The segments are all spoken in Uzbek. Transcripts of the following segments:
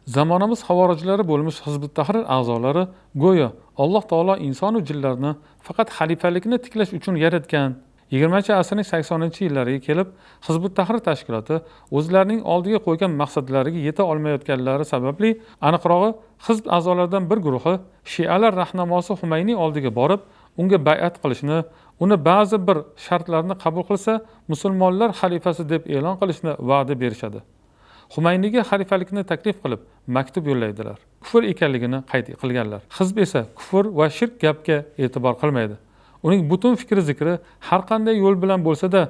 Zamonamiz havorijlari bo'lmish Hizbut Tahrir a'zolari go'yo Alloh taolo inson va jinlarni faqat xalifalikni tiklash uchun yaratgan. 20-asrning 80-yillariga kelib, Hizbut Tahrir tashkiloti o'zlarining oldiga qo'ygan maqsadlariga yeta olmayotganlari sababli, aniqrog'i, hizb a'zolaridan bir guruhi shialar rahnamosi Humayniy oldiga borib, unga bay'at qilishni, uni ba'zi bir shartlarni qabul qilsa, musulmonlar xalifasi deb e'lon qilishni va'da berishadi. Humayniyga xalifalikni taklif qilib, maktub yo'llaydilar. Kufr ekanligini qayd qilganlar. Hizb esa kufr va shirk gapga e'tibor qilmaydi. Uning butun fikri zikri har qanday yo'l bilan bo'lsa-da,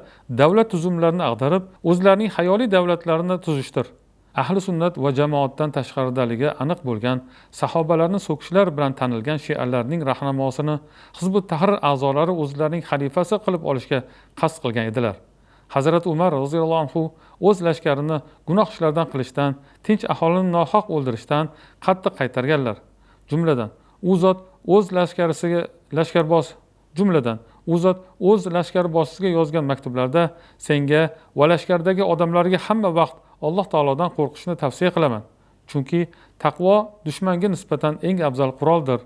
davlat tuzumlarini ag'darib, o'zlarining hayoliy davlatlarini tuzishdir. Ahli sunnat va jamoatdan tashqaridaligi aniq bo'lgan, sahobalarni so'kishlar bilan tanilgan shialarning rahnamosini Hizbut Tahrir a'zolari o'zlarining xalifasi qilib olishga qasd qilgan edilar. Hazrat Umar roziyallohu anhu o'z lashkarini gunoh ishlardan qilishdan, tinch aholini nohaq o'ldirishdan qattiq qaytarganlar. Jumladan, u zot o'z lashkarbozisiga yozgan maktublarda senga va lashkardagi odamlarga hamma vaqt Alloh taolodan qo'rqishni tavsiya qilaman. Chunki taqvo dushmanga nisbatan eng afzal quroldir.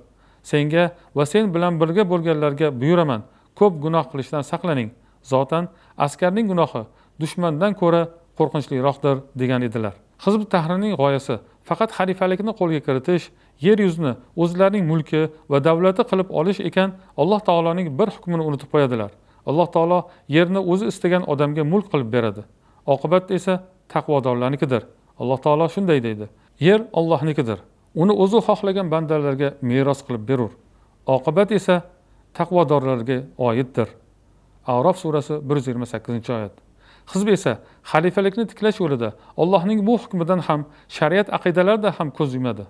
Senga va sen bilan birga bo'lganlarga buyuraman, ko'p gunoh qilishdan saqlaning. Zotan askarning gunohi dushmandan ko'ra qo'rqinchliroqdir degan edilar. Hizb Tahrirning g'oyasi faqat xalifalikni qo'lga kiritish, yer yuzini o'zlarining mulki va davlati qilib olish ekan, Alloh taoloning bir hukmini unutib qo'yadilar. Alloh taolo yerni o'zi istagan odamga mulk qilib beradi. Oqibat esa taqvodorlarnikidir. Alloh taolo shunday deydi: Yer Allohnikidir. Uni o'zi xohlagan bandalarga meros qilib berur. Oqibat esa taqvodorlarga oiddir. A'rof surasi 128-oyat. Hizb esa xalifalikni tiklash yo'lida Allohning bu hukmidan ham, shariat aqidalarida ham ko'z yumadi.